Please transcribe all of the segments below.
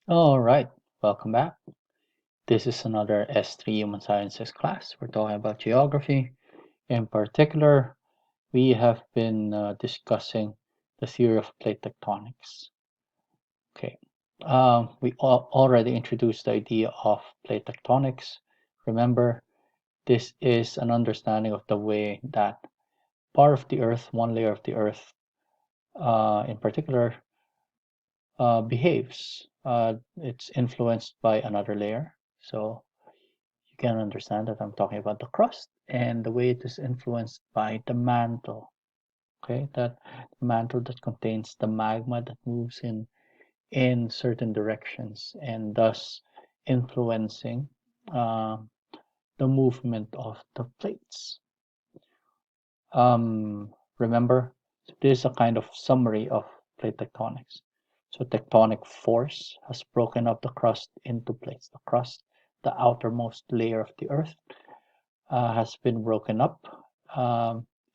All right, welcome back. This is another S3 Human Sciences class. We're talking about geography. In particular, we have been discussing the theory of plate tectonics. Okay, we already introduced the idea of plate tectonics. Remember, this is an understanding of the way that part of the Earth, one layer of the Earth in particular, behaves. It's influenced by another layer. So you can understand that I'm talking about the crust and the way it is influenced by the mantle. Okay, that mantle that contains the magma that moves in certain directions and thus influencing uh, the movement of the plates. Remember, this is a kind of summary of plate tectonics. So tectonic force has broken up the crust into plates. The crust, the outermost layer of the earth, has been broken up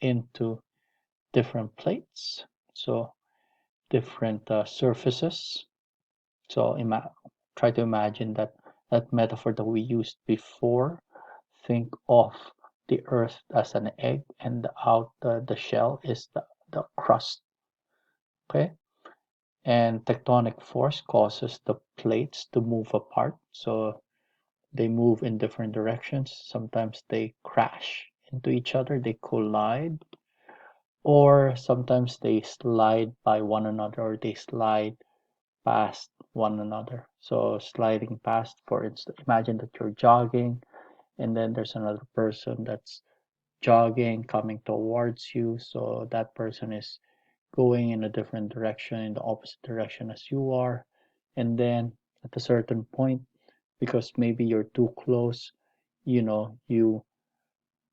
into different plates, so different surfaces. So try to imagine that metaphor that we used before. Think of the earth as an egg, and the shell is the crust. Okay, and tectonic force causes the plates to move apart. So they move in different directions. Sometimes they crash into each other, they collide, or sometimes they slide by one another or they slide past one another. So sliding past, for instance, imagine that you're jogging and then there's another person that's jogging coming towards you. So that person is going in a different direction, in the opposite direction as you are. And then at a certain point, because maybe you're too close,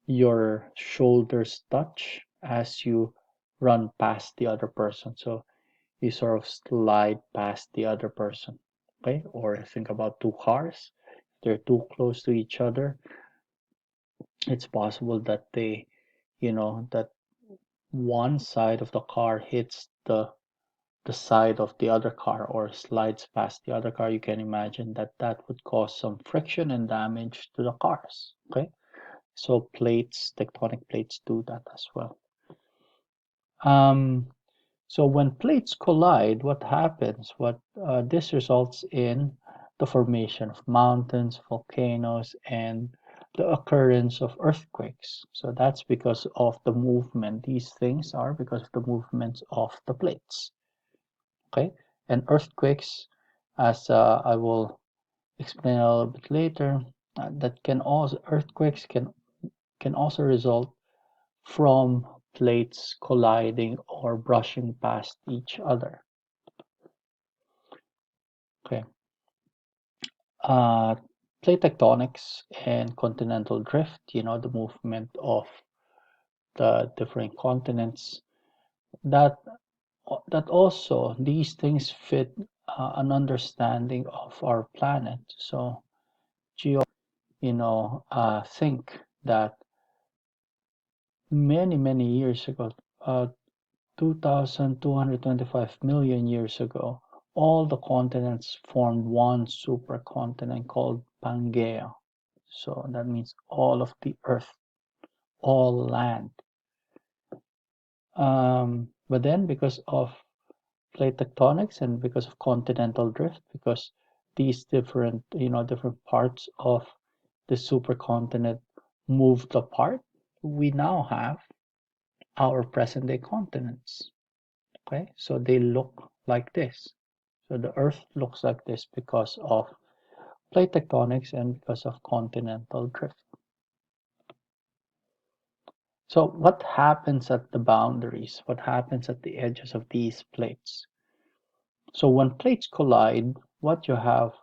your shoulders touch as you run past the other person. So you sort of slide past the other person. Okay? Or think about two cars. They're too close to each other. It's possible that that one side of the car hits the side of the other car or slides past the other car. You can imagine that would cause some friction and damage to the cars. Okay? So tectonic plates do that as well. Um, so when plates collide, what happens? What this results in the formation of mountains, volcanoes, and the occurrence of earthquakes. So that's because of the movement. These things are because of the movements of the plates. Okay, and earthquakes, as I will explain a little bit later, that can also earthquakes can also result from plates colliding or brushing past each other. Okay. Uh, Plate tectonics and continental drift, the movement of the different continents, that that also these things fit an understanding of our planet. So think that many years ago, 2,225 million years ago, all the continents formed one supercontinent called Pangaea. So that means all of the Earth, all land. But then, because of plate tectonics and because of continental drift, because these different parts of the supercontinent moved apart, we now have our present day continents. Okay, so they look like this. So the Earth looks like this because of plate tectonics and because of continental drift. So what happens at the boundaries? What happens at the edges of these plates? So when plates collide, what you have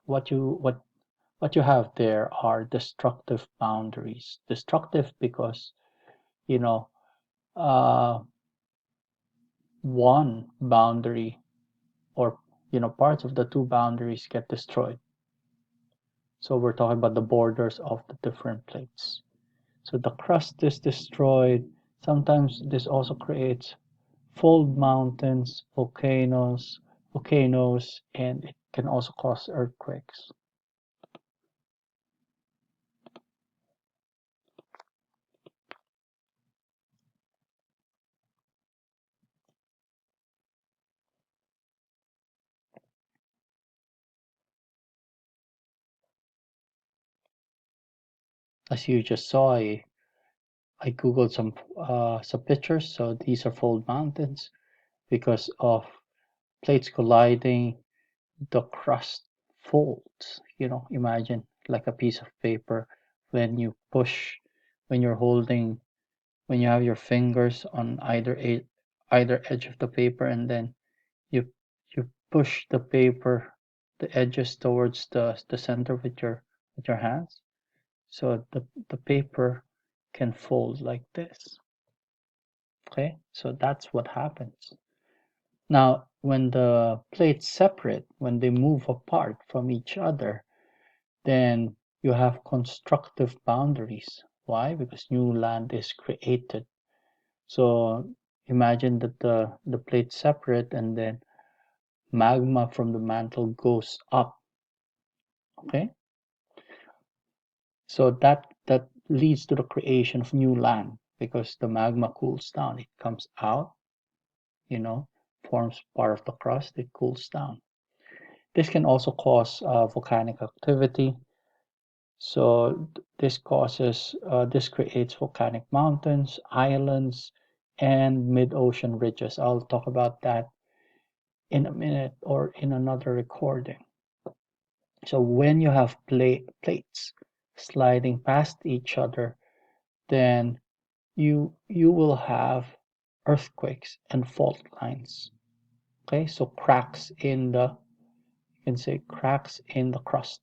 there are destructive boundaries. Destructive because you know uh, one boundary or parts of the two boundaries get destroyed. So we're talking about the borders of the different plates. So the crust is destroyed. Sometimes this also creates fold mountains, volcanoes, volcanoes, and it can also cause earthquakes. As you just saw, I googled some pictures. So these are fold mountains because of plates colliding. The crust folds. Imagine like a piece of paper when you push, when you're holding, when you have your fingers on either edge of the paper, and then you you push the paper, the edges towards the center with your hands, so the paper can fold like this. Okay, so that's what happens. Now when the plates separate, when they move apart from each other, then you have constructive boundaries. Why? Because new land is created. So imagine that the plates separate, and then magma from the mantle goes up. Okay, so that leads to the creation of new land because the magma cools down. It comes out, you know, forms part of the crust. It cools down. This can also cause volcanic activity. So this creates volcanic mountains, islands, and mid-ocean ridges. I'll talk about that in a minute or in another recording. So when you have plates sliding past each other, then you will have earthquakes and fault lines. Okay, so cracks in the you can say cracks in the crust.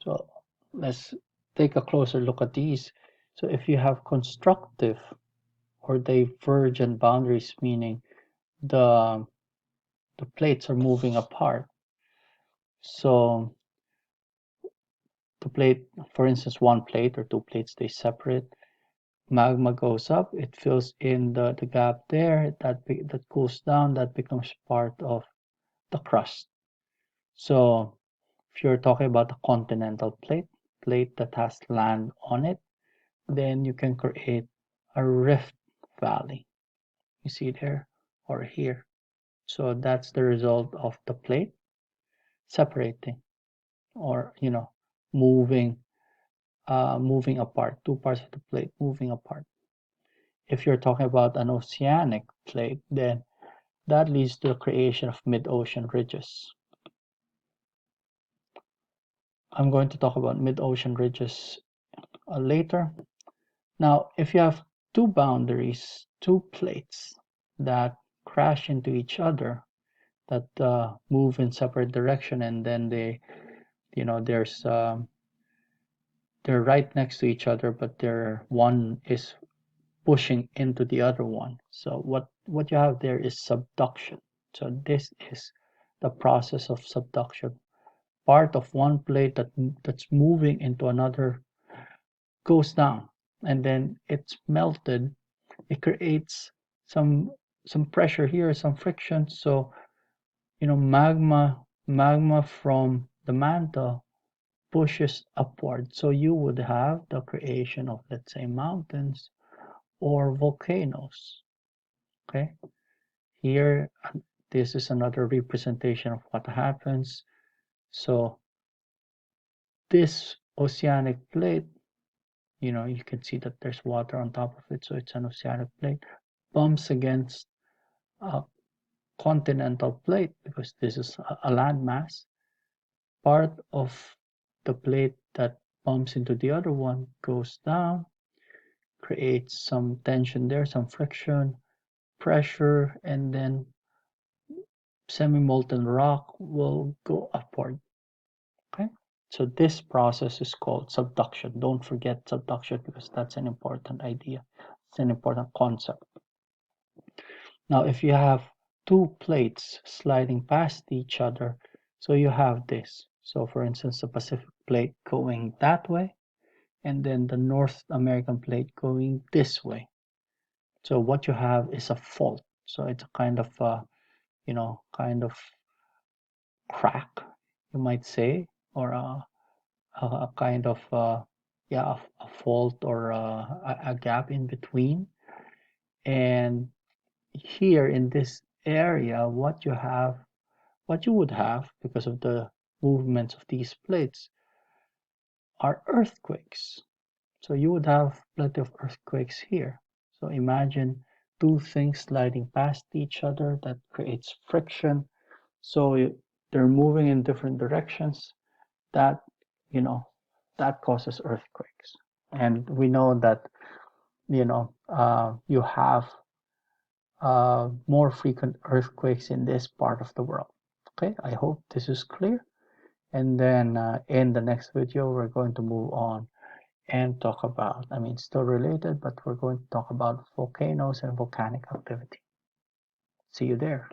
So let's take a closer look at these. So if you have constructive or divergent boundaries, meaning the the plates are moving apart. So the plate, for instance, one plate or two plates, they separate. Magma goes up, it fills in the gap there, that cools down, that becomes part of the crust. So if you're talking about a continental plate that has land on it, then you can create a rift valley. You see there or here. So that's the result of the plate separating, or moving apart, two parts of the plate moving apart. If you're talking about an oceanic plate, then that leads to the creation of mid-ocean ridges. I'm going to talk about mid-ocean ridges later. Now, if you have two boundaries, two plates that crash into each other, that move in separate direction, and then there's they're right next to each other, but one is pushing into the other one. So what you have there is subduction. So this is the process of subduction. Part of one plate that's moving into another goes down, and then it's melted. It creates some some pressure here, some friction. So magma from the mantle pushes upward. So you would have the creation of, let's say, mountains or volcanoes. Okay, here this is another representation of what happens. So this oceanic plate, you can see that there's water on top of it, so it's an oceanic plate, bumps against a continental plate because this is a landmass. Part of the plate that bumps into the other one goes down, creates some tension there, some friction, pressure, and then semi-molten rock will go upward. Okay, so this process is called subduction. Don't forget subduction because that's an important idea. It's an important concept. Now, if you have two plates sliding past each other, so you have this. So for instance, the Pacific plate going that way, and then the North American plate going this way. So what you have is a fault. So it's a kind of kind of crack, you might say, or a kind of yeah, a fault or a gap in between. And here in this area, what you would have because of the movements of these plates are earthquakes. So you would have plenty of earthquakes here. So imagine two things sliding past each other that creates friction. So they're moving in different directions. That, you know, that causes earthquakes. And we know that, you have more frequent earthquakes in this part of the world. Okay, I hope this is clear. And then in the next video, we're going to move on and talk about, I mean, still related, but we're going to talk about volcanoes and volcanic activity. See you there.